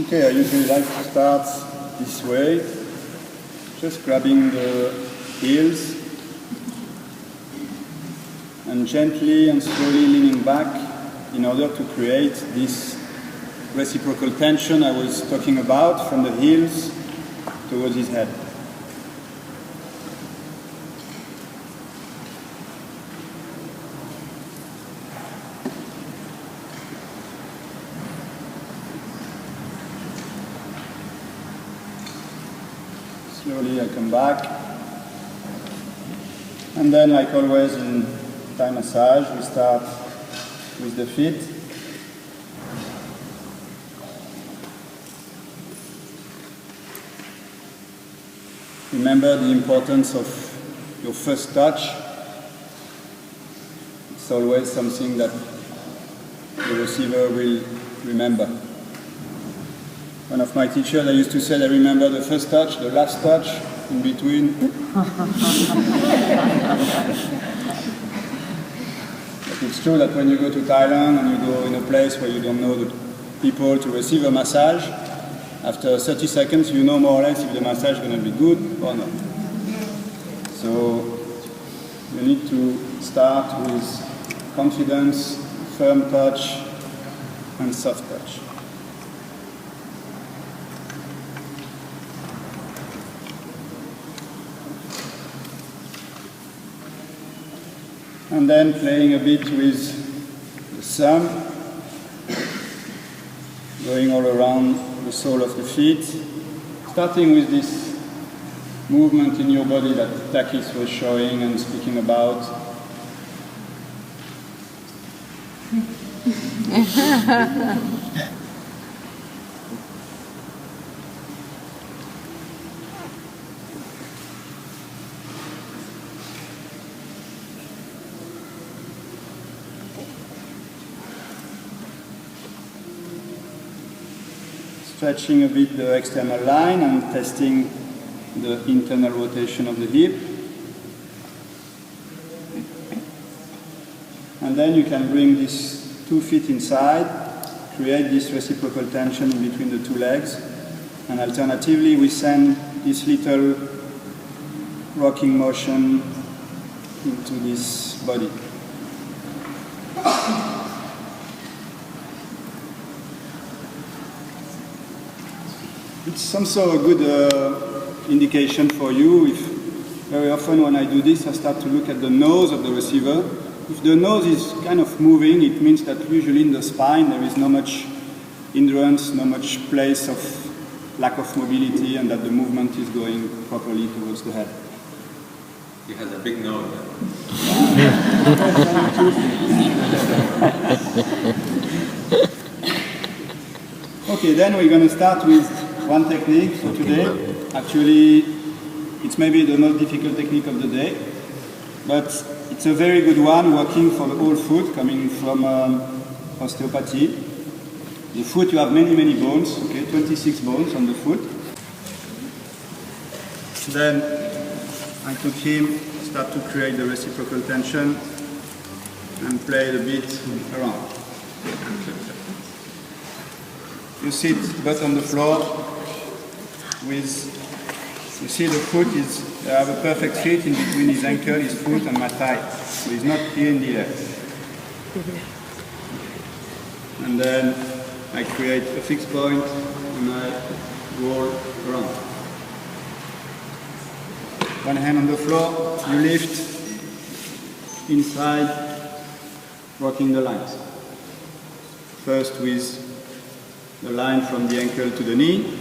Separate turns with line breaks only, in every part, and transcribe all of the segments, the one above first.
Okay, I usually like to start this way, just grabbing the heels and gently and slowly leaning back in order to create this reciprocal tension I was talking about from the heels towards his head. Slowly I come back, and then, like always in Thai massage, we start with the feet. Remember the importance of your first touch. It's always something that the receiver will remember. One of my teachers, I used to say, I remember the first touch, the last touch, in between. But it's true that when you go to Thailand and you go in a place where you don't know the people to receive a massage, after 30 seconds you know more or less if the massage is going to be good or not. So you need to start with confidence, firm touch, and soft touch. And then playing a bit with the thumb, going all around the sole of the feet, starting with this movement in your body that Takis was showing and speaking about. Stretching a bit the external line and testing the internal rotation of the hip. And then you can bring these 2 feet inside, create this reciprocal tension in between the 2 legs, and alternatively we send this little rocking motion into this body. It's also a good indication for you if very often when I do this I start to look at the nose of the receiver. If the nose is kind of moving, it means that usually in the spine there is not much hindrance, not much place of lack of mobility, and that the movement is going properly towards the head.
He has a big nose.
Okay, then we're going to start with one technique for today. Actually, it's maybe the most difficult technique of the day, but it's a very good one working for the whole foot, coming from osteopathy. The foot, you have many bones, okay, 26 bones on the foot. Then I took him, start to create the reciprocal tension and play the beat around. You sit butt on the floor with, you see the foot is, I have a perfect fit in between his ankle, his foot and my thigh. So he's not here in the air. And then I create a fixed point and I roll around. One hand on the floor, you lift inside, working the lines. First with the line from the ankle to the knee,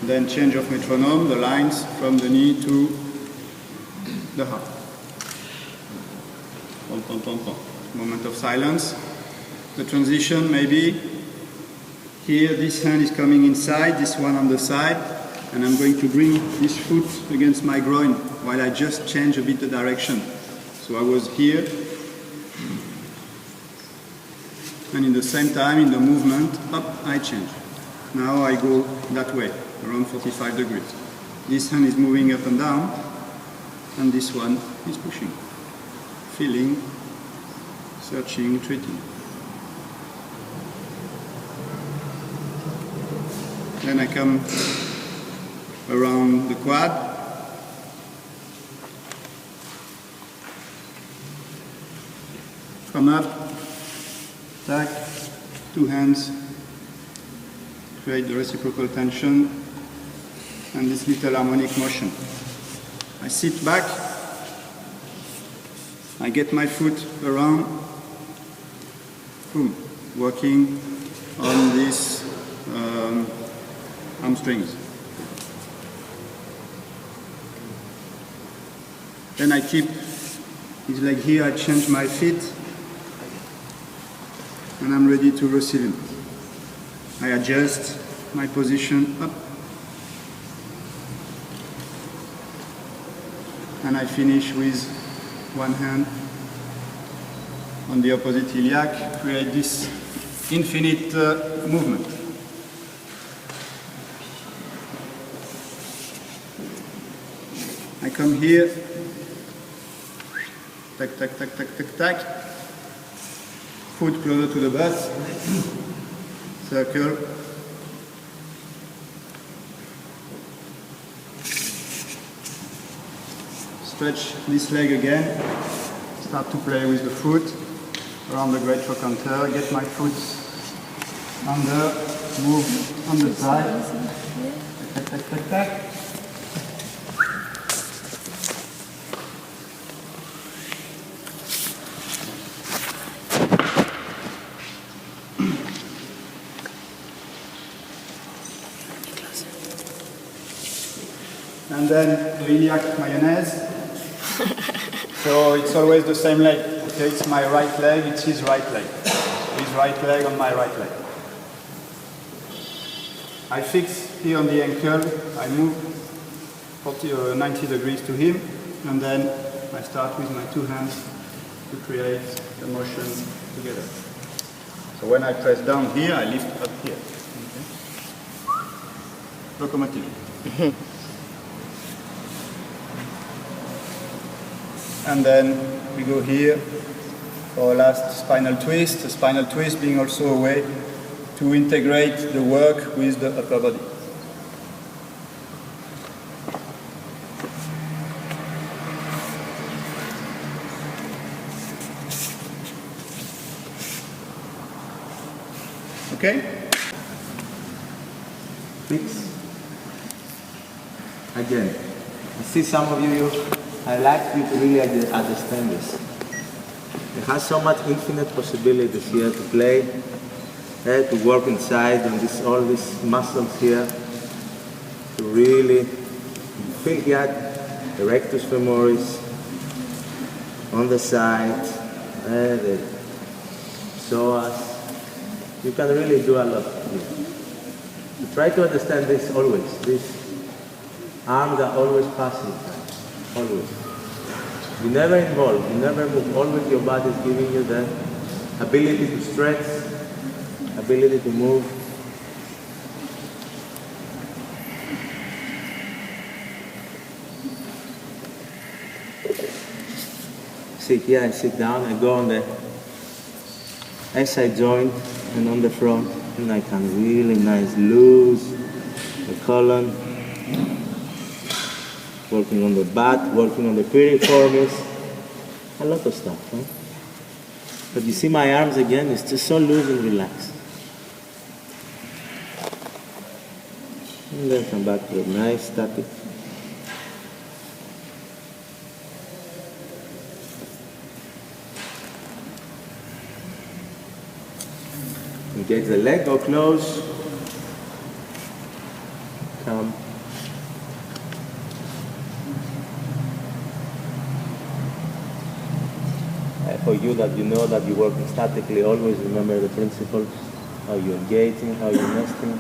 then change of metronome, the lines from the knee to the heart. Pom, pom, pom, pom. Moment of silence. The transition maybe, here this hand is coming inside, this one on the side, and I'm going to bring this foot against my groin while I just change a bit the direction. So I was here, and in the same time, in the movement, up, I change. Now I go that way, around 45 degrees. This hand is moving up and down, and this one is pushing, feeling, searching, treating. Then I come around the quad. Come up, tack, two hands, create the reciprocal tension, and this little harmonic motion. I sit back, I get my foot around, boom, working on these hamstrings. Then I keep his leg here, I change my feet, and I'm ready to receive him. I adjust my position up, and I finish with one hand on the opposite iliac, create this infinite movement. I come here, tack, tack, tack, tack, tack, tack, foot closer to the butt, circle, stretch this leg again, start to play with the foot around the great trochanter, get my foot under, move on the side, tack, tack, tack, tack. And then the iliac mayonnaise. So it's always the same leg. Okay, it's my right leg, it's his right leg. His right leg on my right leg. I fix here on the ankle, I move 40 or 90 degrees to him, and then I start with my two hands to create the motion together. So when I press down here, I lift up here. Okay. Locomotive. And then we go here for a last spinal twist, the spinal twist being also a way to integrate the work with the upper body. Okay?
Fix. Again, I see some of you, I like you to really understand this. It has so much infinite possibilities here to play, to work inside and all these muscles here, to really feel here the rectus femoris on the side, the psoas. You can really do a lot here. You try to understand this always. These arms are always passive, always. You never involve, you never move. Always your body is giving you the ability to stretch, ability to move. Sit here, I sit down, I go on the SI joint and on the front, and I can really nice lose the colon, working on the butt, working on the piriformis, a lot of stuff. Huh? But you see my arms again, it's just so loose and relaxed. And then come back to a nice static. Engage the leg, go close. Come. For you that you know that you're working statically, always remember the principles, how you're engaging, how you're nesting,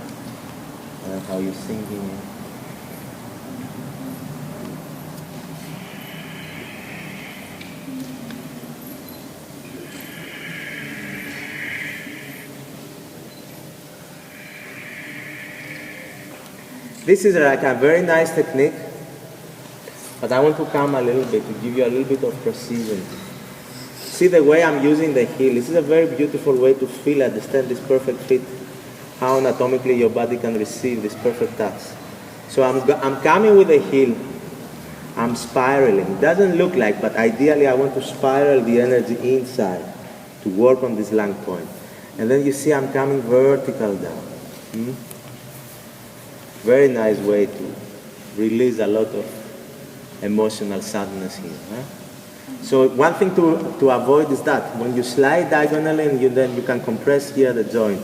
and how you're sinking. This is like a very nice technique, but I want to come a little bit, to give you a little bit of precision. See the way I'm using the heel. This is a very beautiful way to feel, understand this perfect fit how anatomically your body can receive this perfect touch. So I'm coming with a heel, I'm spiraling. It doesn't look like, but ideally I want to spiral the energy inside to work on this lung point. And then you see I'm coming vertical down. Very nice way to release a lot of emotional sadness here. So one thing to avoid is that when you slide diagonally, and then you can compress here the joint.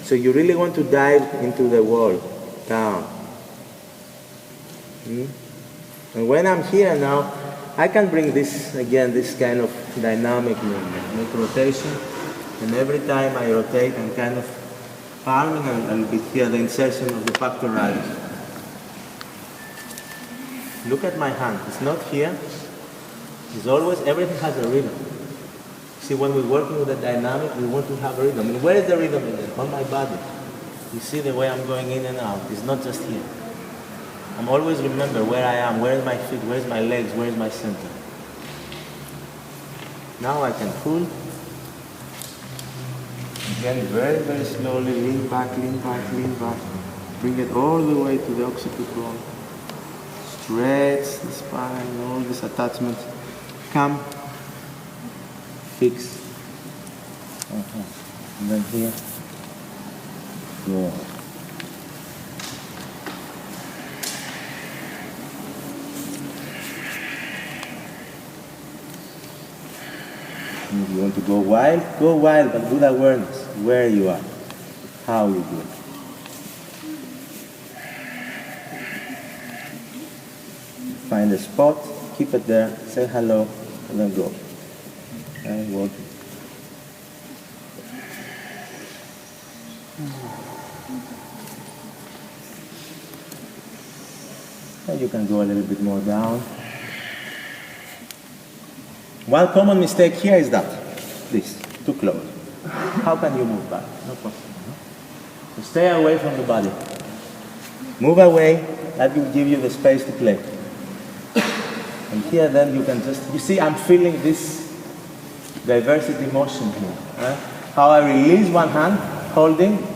So you really want to dive into the wall, down. And when I'm here now, I can bring this, again, this kind of dynamic movement, make rotation, and every time I rotate, I'm kind of palming a little bit here, the insertion of the pectoralis. Look at my hand, it's not here, it's always, everything has a rhythm. See, when we're working with the dynamic, we want to have a rhythm. And where is the rhythm in it? On my body. You see the way I'm going in and out, it's not just here. I'm always remember where I am, where is my feet, where is my legs, where is my center. Now I can pull. Again, very, very slowly, lean back, lean back, lean back. Bring it all the way to the occiput bone. Stretch the spine, all these attachments. Come, fix. And then here, go. If you want to go wild, but with awareness, where you are, how you do it. Find a spot, keep it there, say hello, and then go. And walk. And you can go a little bit more down. One common mistake here is that, this, too close. How can you move back? No possible. No? So stay away from the body. Move away, that will give you the space to play. And here then you can just, you see I'm feeling this diversity motion here. How I release one hand, holding,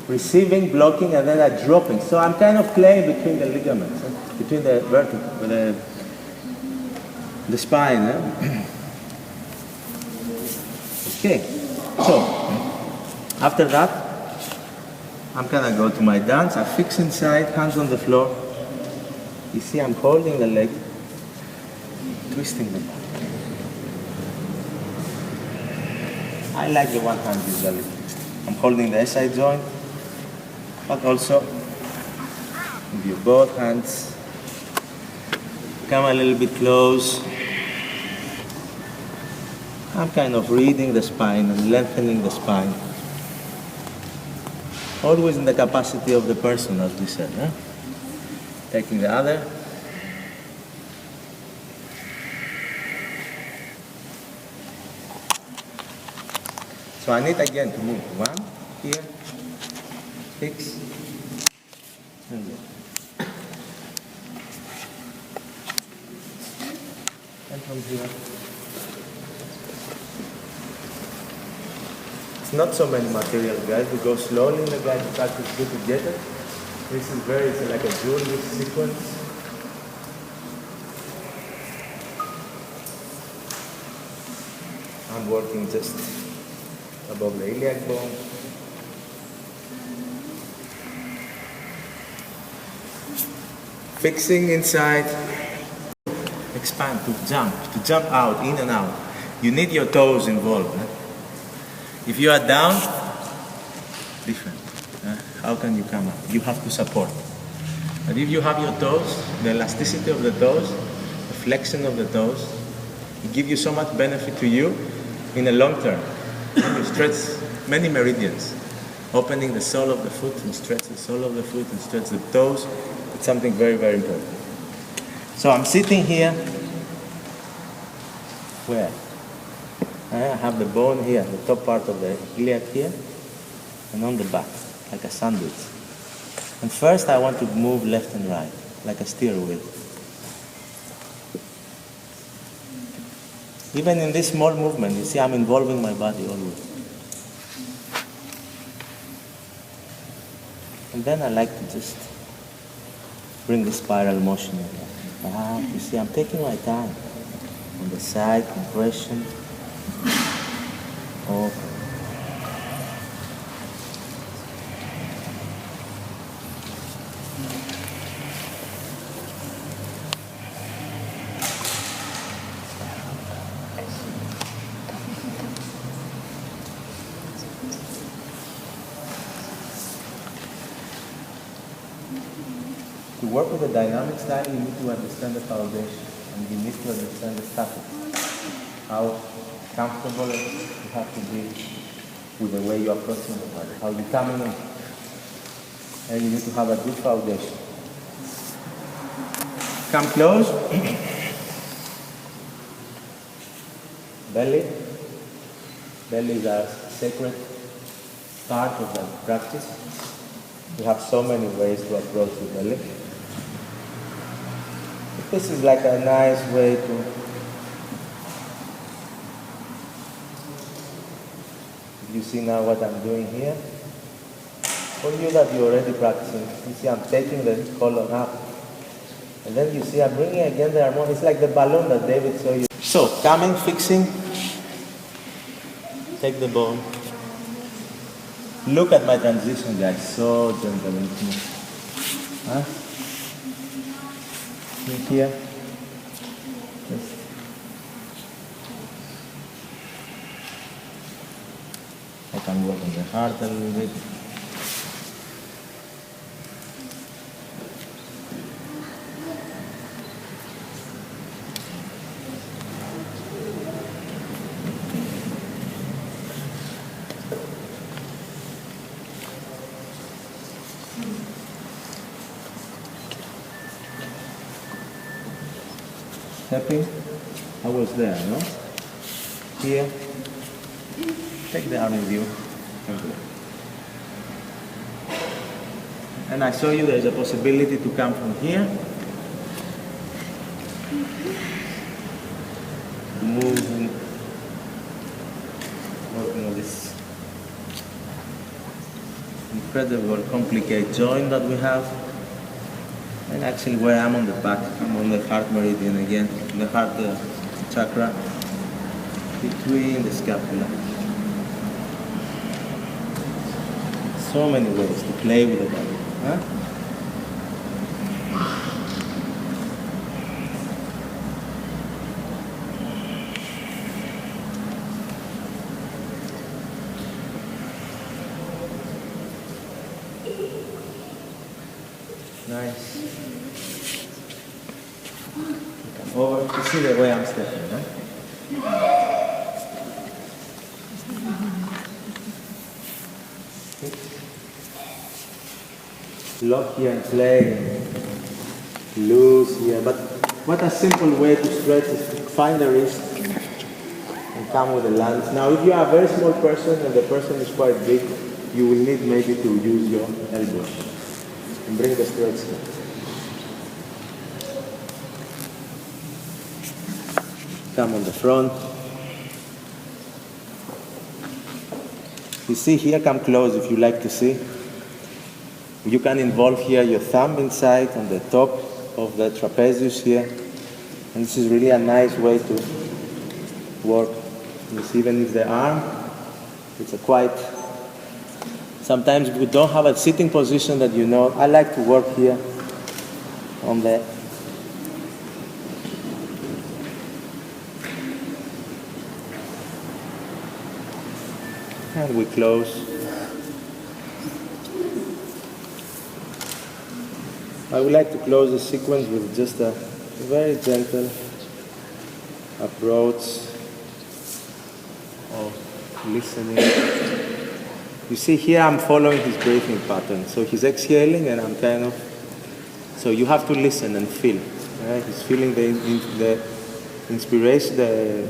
receiving, blocking, and then I'm dropping. So I'm kind of playing between the ligaments, between the vertebrae, the spine. Okay, so after that, I'm gonna go to my dance. I fix inside, hands on the floor. You see I'm holding the leg, twisting the back. I like the one hand usually. I'm holding the SI joint, but also with your both hands. Come a little bit close. I'm kind of reading the spine and lengthening the spine. Always in the capacity of the person, as we said. Taking the other. So I need again to move. One, here, fix, and go. And from here. It's not so many material, guys. We go slowly in the guide to practice good together. This is it's like a jewelry sequence. I'm working just above the iliac bone. Fixing inside. Expand, to jump out, in and out. You need your toes involved. If you are down, different. How can you come up? You have to support. But if you have your toes, the elasticity of the toes, the flexion of the toes, it gives you so much benefit to you in the long term. You stretch many meridians, opening the sole of the foot and stretch the sole of the foot and stretch the toes. It's something very, very important. So I'm sitting here. Where? I have the bone here, the top part of the iliac here, and on the back, like a sandwich. And first I want to move left and right, like a steering wheel. Even in this small movement, you see I'm involving my body always. And then I like to just bring the spiral motion again. You see, I'm taking my time. On the side, compression. Open. To work with the dynamic style, you need to understand the foundation and you need to understand the static. How comfortable you have to be with the way you approach the body, how you come in, and you need to have a good foundation. Come close. Belly. Belly is a sacred part of the practice. We have so many ways to approach the belly. This is like a nice way to you see now what I'm doing here. For you that you're already practicing, you see I'm taking the colon up. And then you see I'm bringing again the harmony. It's like the balloon that David saw you. So, coming, fixing. Take the bone. Look at my transition, guys. So gentle and smooth. Huh? Here. Yes. I can work on the heart a little bit. Happy? I was there, no? Here. Take the arm with you. And I show you there's a possibility to come from here. Move and working on this incredible, complicated joint that we have. And actually where I'm on the back, I'm on the heart meridian again, the heart chakra, between the scapula. So many ways to play with the body. Huh? Nice. Over, you see the way I'm stepping, huh? Lock here and play, loose here, but what a simple way to stretch is to find the wrist and come with the lunge. Now if you are a very small person and the person is quite big, you will need maybe to use your elbows and bring the stretch here. Come on the front. You see here, come close if you like to see. You can involve here your thumb inside on the top of the trapezius here. And this is really a nice way to work. You see, even if the arm, it's a quite, sometimes we don't have a sitting position that you know. I like to work here on the and we close. I would like to close the sequence with just a very gentle approach of listening. You see here I'm following his breathing pattern. So he's exhaling and I'm kind of, so you have to listen and feel. Right? He's feeling the inspiration, the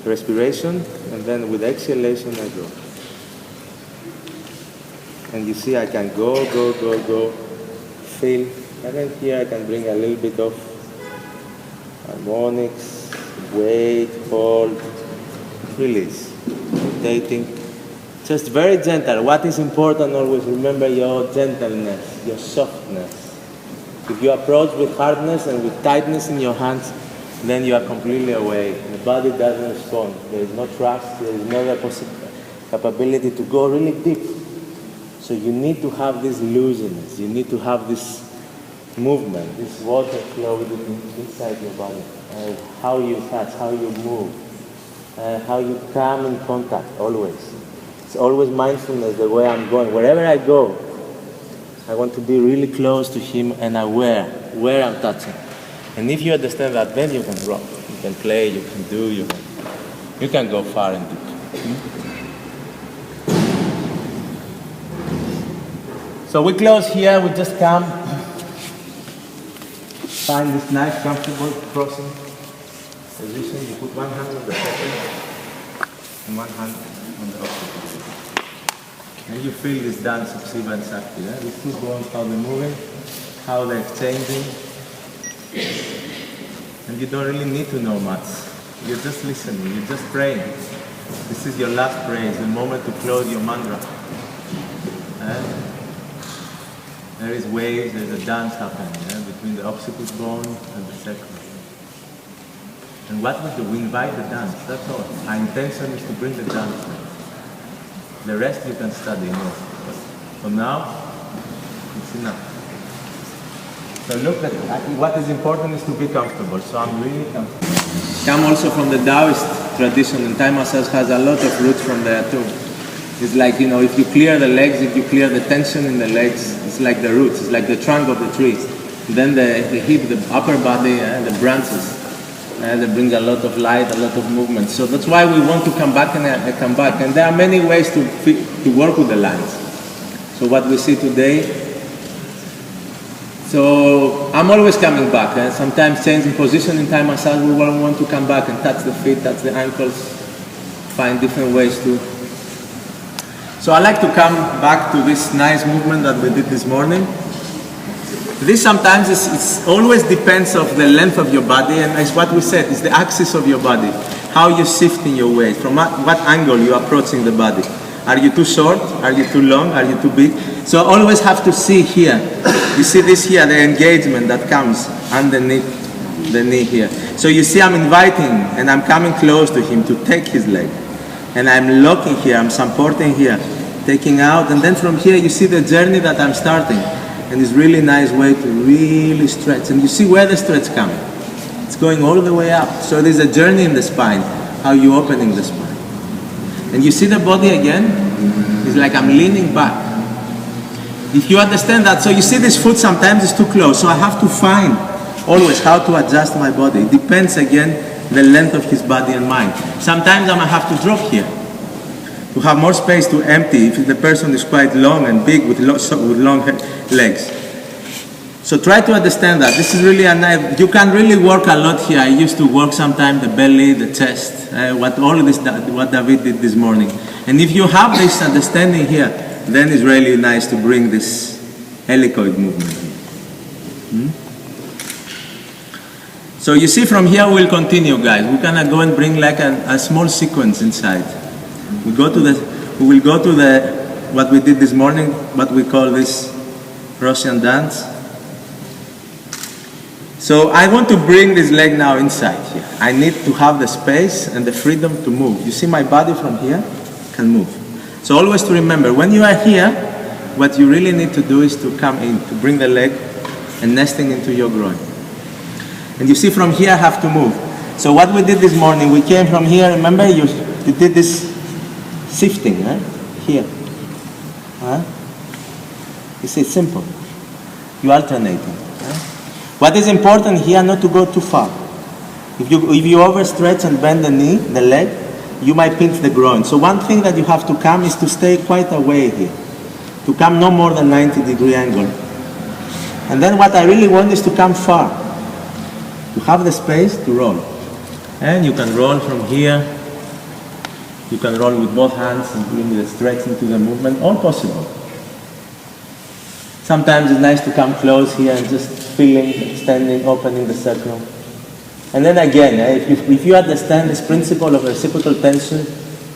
respiration, and then with exhalation I go. And you see I can go, feel, and then here I can bring a little bit of harmonics, wait, hold, release, rotating, Just very gentle. What is important always, remember your gentleness, your softness. If you approach with hardness and with tightness in your hands, then you are completely away. The body doesn't respond. There is no trust, there is no capability to go really deep. So you need to have this looseness, you need to have this movement, this water flow inside your body. How you touch, how you move, how you come in contact always. It's always mindfulness the way I'm going. Wherever I go, I want to be really close to him and aware where I'm touching. And if you understand that, then you can rock, you can play, you can do, you can go far and deep. So we close here, we just come, find this nice, comfortable crossing position. You put one hand on the second and one hand on the opposite. And you feel this dance of Shiva and Shakti. These two bones, how they're moving, how they're exchanging. And you don't really need to know much. You're just listening, you're just praying. This is your last prayer, the moment to close your mantra. There is waves, there's a dance happening between the occiput bone and the sacrum. And what we do? We invite the dance, that's all. Our intention is to bring the dance. The rest you can study more. But for now, it's enough. So look at what is important is to be comfortable. So I'm really comfortable. Come also from the Taoist tradition, and Thai massage has a lot of roots from there too. It's like, if you clear the legs, if you clear the tension in the legs, it's like the roots, it's like the trunk of the trees. Then the hip, the upper body, the branches, they bring a lot of light, a lot of movement. So that's why we want to come back and come back. And there are many ways to work with the lines. So what we see today, so I'm always coming back. Sometimes changing position in Thai massage, we want to come back and touch the feet, touch the ankles, find different ways to. So I like to come back to this nice movement that we did this morning. This sometimes it always depends of the length of your body, and as what we said, it's the axis of your body, how you're shifting your weight, from what angle you're approaching the body. Are you too short? Are you too long? Are you too big? So I always have to see here. You see this here, the engagement that comes underneath the knee here. So you see I'm inviting and I'm coming close to him to take his leg. And I'm locking here, I'm supporting here, taking out, and then from here you see the journey that I'm starting. And it's really nice way to really stretch. And you see where the stretch comes. It's going all the way up. So there's a journey in the spine, how you're opening the spine. And you see the body again? It's like I'm leaning back. If you understand that, so you see this foot sometimes is too close. So I have to find always how to adjust my body. It depends again the length of his body and mine. Sometimes I might have to drop here to have more space to empty if the person is quite long and big with long legs. So try to understand that. This is really a nice, you can really work a lot here. I used to work sometimes the belly, the chest, what David did this morning. And if you have this understanding here, then it's really nice to bring this helicoid movement. So you see from here we'll continue, guys. We're gonna go and bring like a small sequence inside. We will go to what we did this morning, what we call this Russian dance. So I want to bring this leg now inside here. I need to have the space and the freedom to move. You see my body from here can move. So always to remember, when you are here, what you really need to do is to come in, to bring the leg and nesting into your groin. And you see from here I have to move. So what we did this morning, we came from here, remember you did this shifting, right? Here. You see, it's simple. You're alternating. Right? What is important here, not to go too far. If you overstretch and bend the knee, the leg, you might pinch the groin. So one thing that you have to come is to stay quite away here. To come no more than 90-degree angle. And then what I really want is to come far. To have the space to roll. And you can roll from here. You can roll with both hands and bring the stretch into the movement, all possible. Sometimes it's nice to come close here and just feeling, extending, opening the sacrum. And then again, if you understand this principle of reciprocal tension,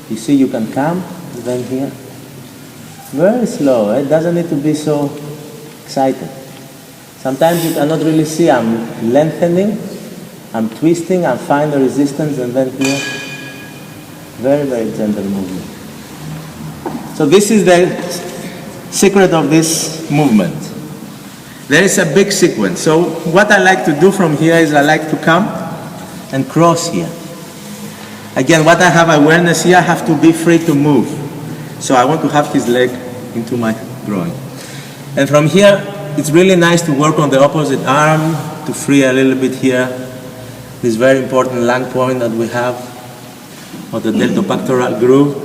you see you can come, then here. Very slow, it doesn't need to be so excited. Sometimes you cannot really see, I'm lengthening, I'm twisting, I'm finding the resistance, and then here, very, very gentle movement. So this is the secret of this movement. There is a big sequence. So what I like to do from here is I like to come and cross here. Again, what I have awareness here, I have to be free to move. So I want to have his leg into my groin. And from here, it's really nice to work on the opposite arm, to free a little bit here, this very important lung point that we have, or the deltopectoral groove.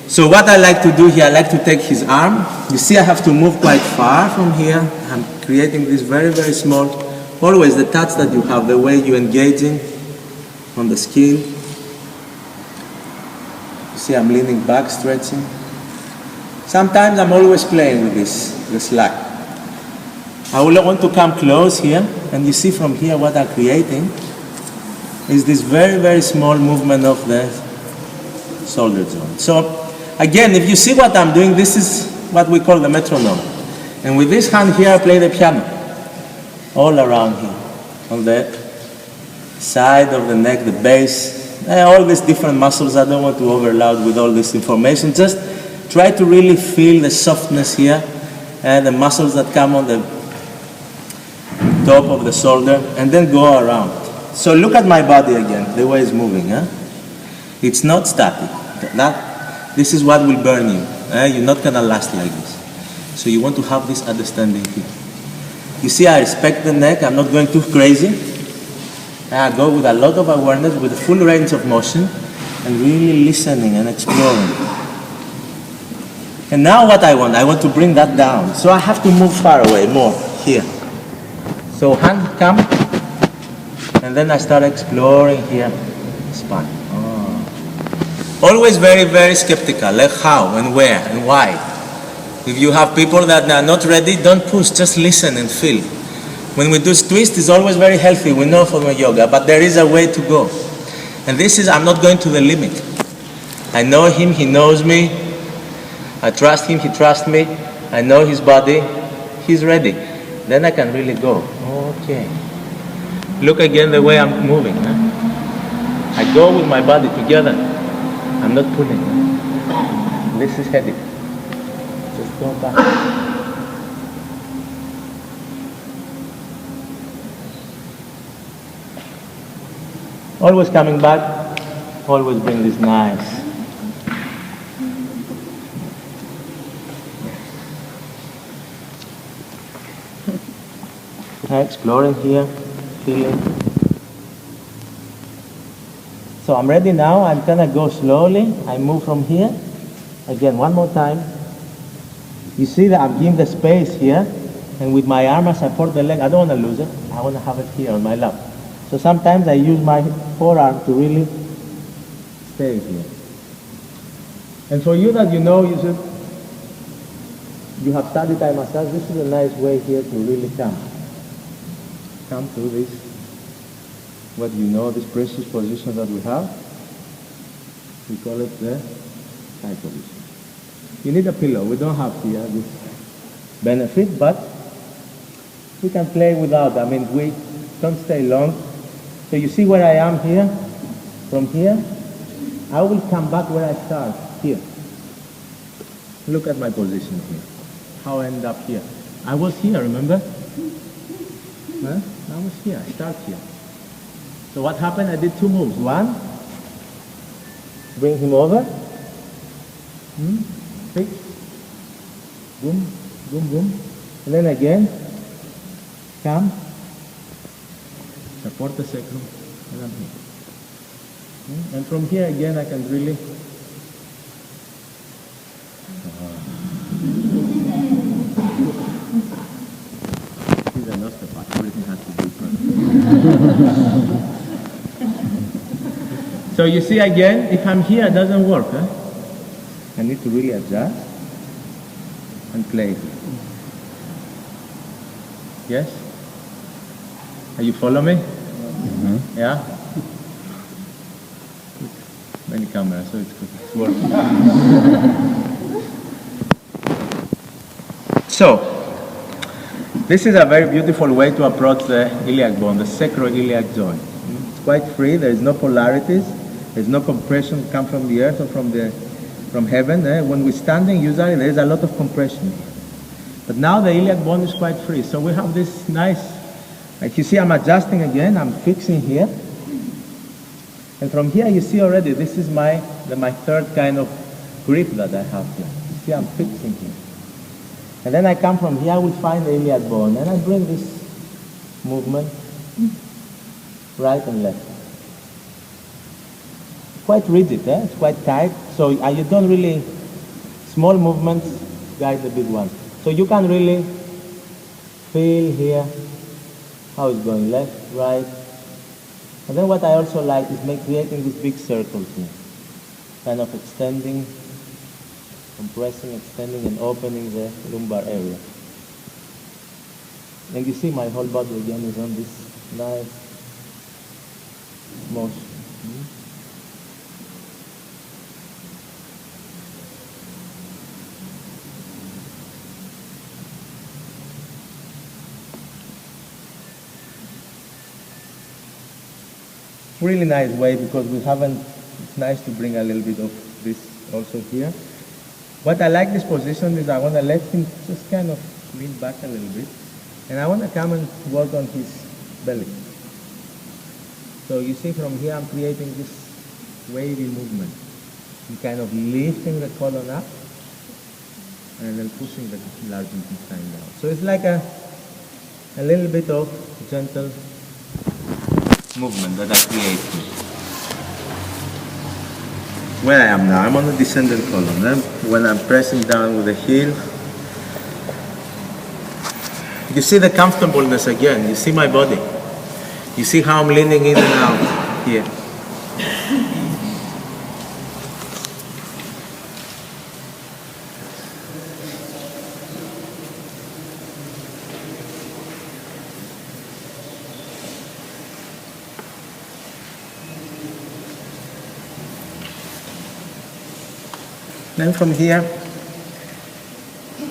So what I like to do here, I like to take his arm. You see I have to move quite far from here. I'm creating this very, very small, always the touch that you have, the way you're engaging on the skin. You see I'm leaning back, stretching. Sometimes I'm always playing with the slack. I will want to come close here, and you see from here what I'm creating is this very, very small movement of the shoulder joint. So again, if you see what I'm doing, this is what we call the metronome. And with this hand here, I play the piano all around here, on the side of the neck, the base, all these different muscles. I don't want to overload with all this information. Just try to really feel the softness here and the muscles that come on the top of the shoulder, and then go around. So look at my body again, the way it's moving. It's not static. This is what will burn you. You're not going to last like this. So you want to have this understanding here. You see, I respect the neck. I'm not going too crazy. I go with a lot of awareness, with a full range of motion, and really listening and exploring. And now what I want to bring that down. So I have to move far away, more, here. So hand come, and then I start exploring here, spine. Always very, very skeptical, like how and where and why. If you have people that are not ready, don't push, just listen and feel. When we do twist, it's always very healthy, we know from yoga, but there is a way to go. And this is, I'm not going to the limit. I know him, he knows me. I trust him, he trusts me. I know his body, he's ready. Then I can really go. Okay. Look again the way I'm moving. I go with my body together. I'm not pulling. This is heavy. Just go back. Always coming back. Always bring this nice. Exploring here, feeling. So I'm ready now. I'm gonna go slowly. I move from here. Again, one more time. You see that I'm giving the space here, and with my arm I support the leg. I don't want to lose it. I want to have it here on my lap. So sometimes I use my forearm to really stay here. And for you that you know, you have studied Thai massage. This is a nice way here to really come to this, what you know, this precious position that we have. We call it the Thai position. You need a pillow. We don't have here this benefit, but we can play without. I mean, we don't stay long. So you see where I am here? From here, I will come back where I start, here. Look at my position here. How I end up here. I was here, remember? Huh? I was here, I start here. So what happened? I did two moves. One, bring him over. Fix. Boom, boom, boom. And then again, come. Support the sacrum. And I'm here. And from here again, I can really. He's an osteopath. Everything has to be perfect. So you see again, if I'm here, it doesn't work. I need to really adjust and play. Yes? Are you follow me? Mm-hmm. Yeah? many cameras, so it's working. So, this is a very beautiful way to approach the iliac bone, the sacroiliac joint. It's quite free, there is no polarities, there's no compression come from the earth or from heaven. When we're standing, usually there is a lot of compression. But now the iliac bone is quite free, so we have this nice, like you see I'm adjusting again, I'm fixing here. And from here you see already, this is my third kind of grip that I have here. You see I'm fixing here. And then I come from here, I will find the iliac bone, and I bring this movement right and left. Quite rigid, it's quite tight, so you don't really, small movements guide the big ones. So you can really feel here how it's going, left, right. And then what I also like is creating these big circles here, kind of extending, compressing, extending, and opening the lumbar area. And you see my whole body again is on this nice motion. Really nice way because we haven't, it's nice to bring a little bit of this also here. What I like this position is I want to let him just kind of lean back a little bit, and I want to come and work on his belly. So you see from here I'm creating this wavy movement. I'm kind of lifting the colon up and then pushing the large intestine down. So it's like a little bit of gentle movement that I create here. Where I am now, I'm on the descendant column. Then when I'm pressing down with the heel, you see the comfortableness again. You see my body. You see how I'm leaning in and out here. Then from here,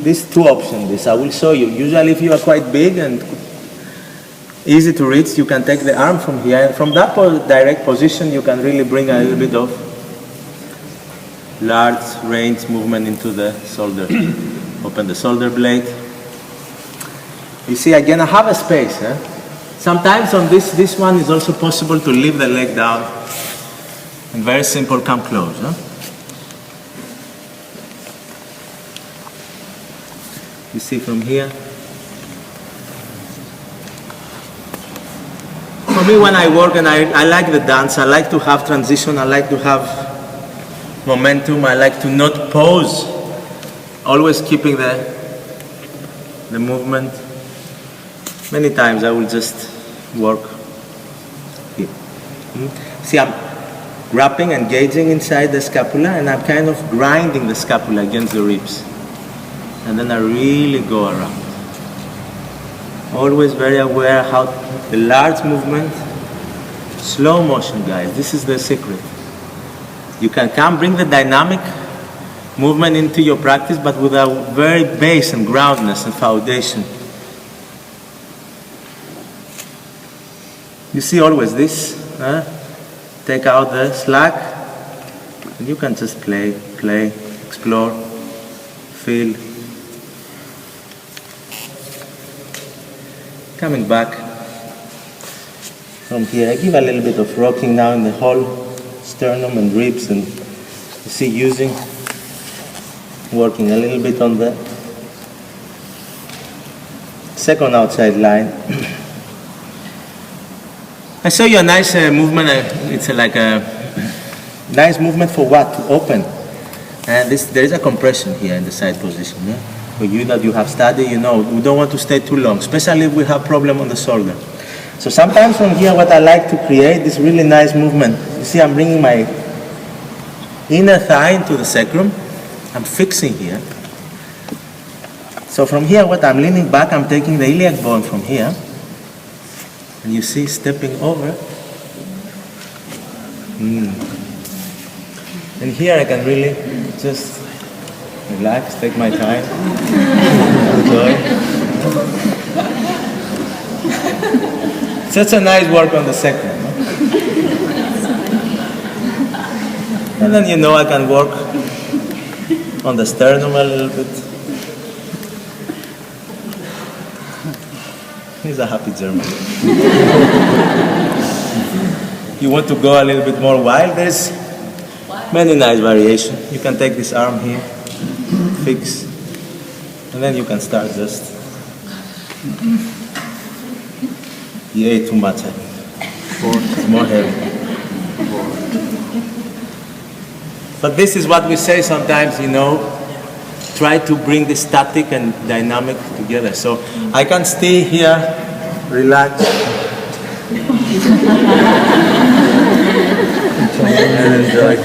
these two options, I will show you. Usually if you are quite big and easy to reach, you can take the arm from here, and from that direct position you can really bring a little bit of large range movement into the shoulder. Open the shoulder blade. You see again I have a space. Sometimes on this one is also possible to leave the leg down and very simple come close. You see from here. For me when I work and I like the dance, I like to have transition, I like to have momentum, I like to not pause, always keeping the movement. Many times I will just work here. See I'm wrapping, engaging inside the scapula, and I'm kind of grinding the scapula against the ribs. And then I really go around. Always very aware how the large movement, slow motion guys, this is the secret. You can come bring the dynamic movement into your practice, but with a very base and groundness and foundation. You see always this, take out the slack, and you can just play, explore, feel. Coming back from here, I give a little bit of rocking now in the whole sternum and ribs, and you see working a little bit on the second outside line. I show you a nice movement, it's like a nice movement for what? To open. And there is a compression here in the side position. For you that you have studied, you know, we don't want to stay too long, especially if we have problem on the shoulder. So sometimes from here, what I like to create is really nice movement. You see, I'm bringing my inner thigh into the sacrum. I'm fixing here. So from here, what I'm leaning back, I'm taking the iliac bone from here. And you see, stepping over. And here I can really just relax, take my time, enjoy. Such a nice work on the second. No? And then I can work on the sternum a little bit. He's a happy German. You want to go a little bit more wild? There's many nice variations. You can take this arm here, fix, and then you can start just. You ate too much, I think. It's more heavy. But this is what we say sometimes, try to bring the static and dynamic together. So I can stay here, relax. And enjoy.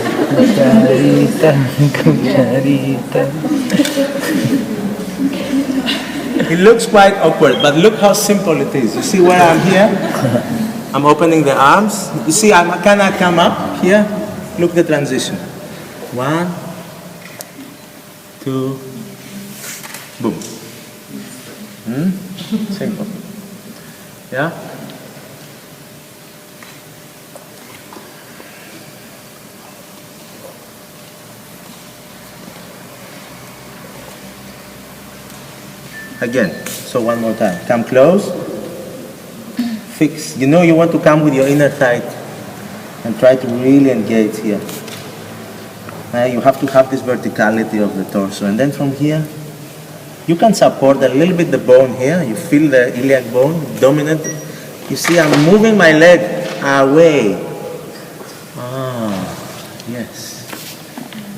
It looks quite awkward, but look how simple it is. You see where I'm here? I'm opening the arms. You see, can I come up here? Look the transition. 1, 2, boom. Simple. Yeah? Again, so one more time. Come close. Fix. You want to come with your inner thigh and try to really engage here. You have to have this verticality of the torso. And then from here, you can support a little bit the bone here. You feel the iliac bone dominant. You see, I'm moving my leg away. Yes.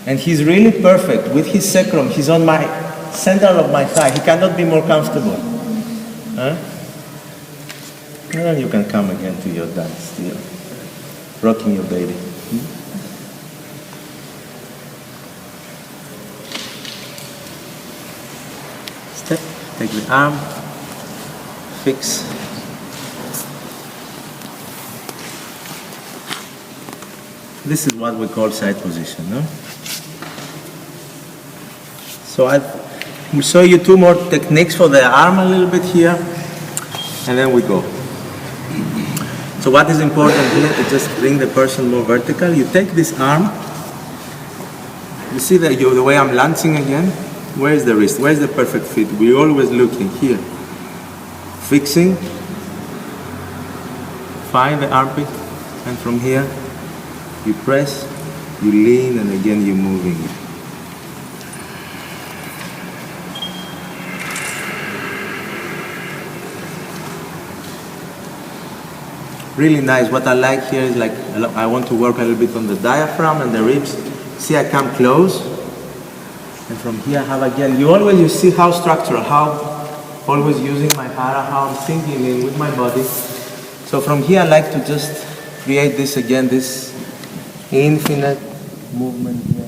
And he's really perfect. With his sacrum, he's on my center of my thigh. He cannot be more comfortable. And then you can come again to your dance, rocking your baby. Step, take the arm, fix. This is what we call side position, no? So I will show you 2 more techniques for the arm a little bit here, and then we go. So what is important here is just bring the person more vertical. You take this arm. You see the way I'm launching again? Where is the wrist? Where is the perfect fit? We're always looking here. Fixing. Find the armpit. And from here, you press, you lean, and again you're moving. Really nice. What I like here is I want to work a little bit on the diaphragm and the ribs. See, I come close. And from here I have again, you see how structural, how always using my hara, how I'm sinking in with my body. So from here I like to just create this again, this infinite movement here.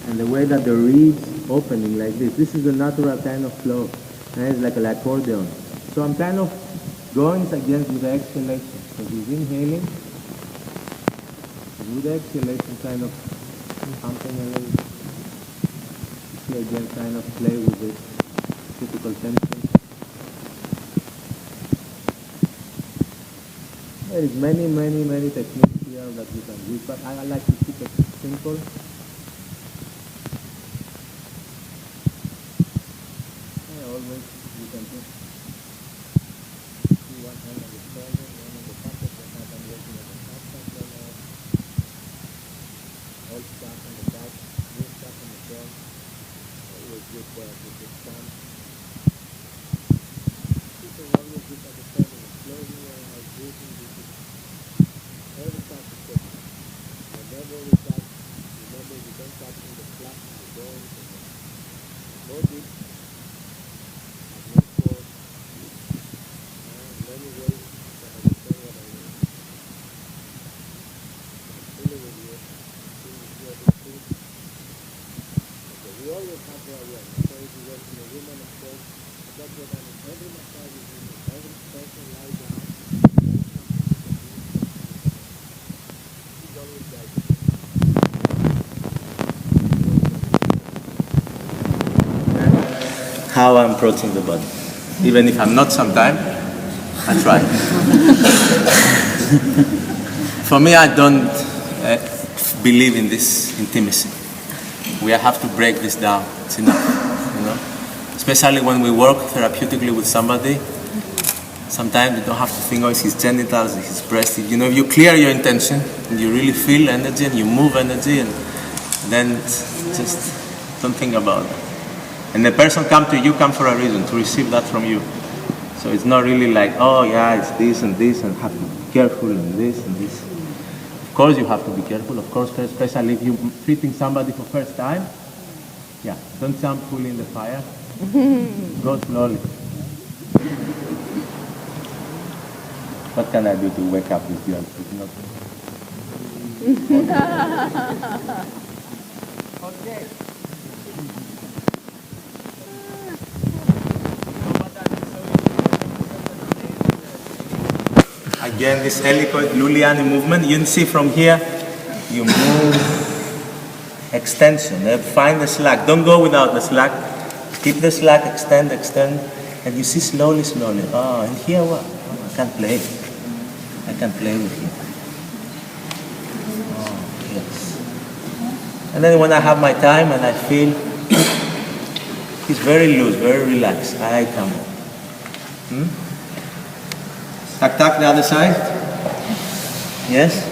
And the way that the ribs opening like this is the natural kind of flow. And it's like an accordion. So I'm kind of going against with the exhalation. So he's inhaling. With the exhalation, kind of pumping a little. See again, kind of play with this typical tension. There is many techniques here that you can use, but I like to keep it simple. Always you can just see one hand on the shoulder, one on the pocket, one hand on working on the top, all stuff on the back, new stuff on the front, always good with this thumb. You can always look at the pendulum, closing your eyes, breathing, every time you step. Whenever we touch, remember we don't touch in the flat, the bones, and the body. how I'm approaching the body. Even if I'm not sometimes, I try. For me, I don't believe in this intimacy. We have to break this down. It's enough, you know. Especially when we work therapeutically with somebody, sometimes you don't have to think, oh, it's his genitals, it's his breast. You know, if you clear your intention, and you really feel energy, and you move energy, and then just don't think about it. And the person come to you, come for a reason, to receive that from you. So it's not really like, oh yeah, it's this, and have to be careful, and this, and this. Of course you have to be careful, of course, especially if you're treating somebody for first time. Yeah, don't jump fully in the fire. Go slowly. What can I do to wake up with you? Okay. Again, this helicoid Luliani movement. You can see from here, you move, extension. Find the slack. Don't go without the slack. Keep the slack, extend, and you see slowly. Oh, and here what? Oh, I can play. I can play with you. Oh, yes. And then when I have my time and I feel he's very loose, very relaxed, I come up. Tak, the other side. Yes?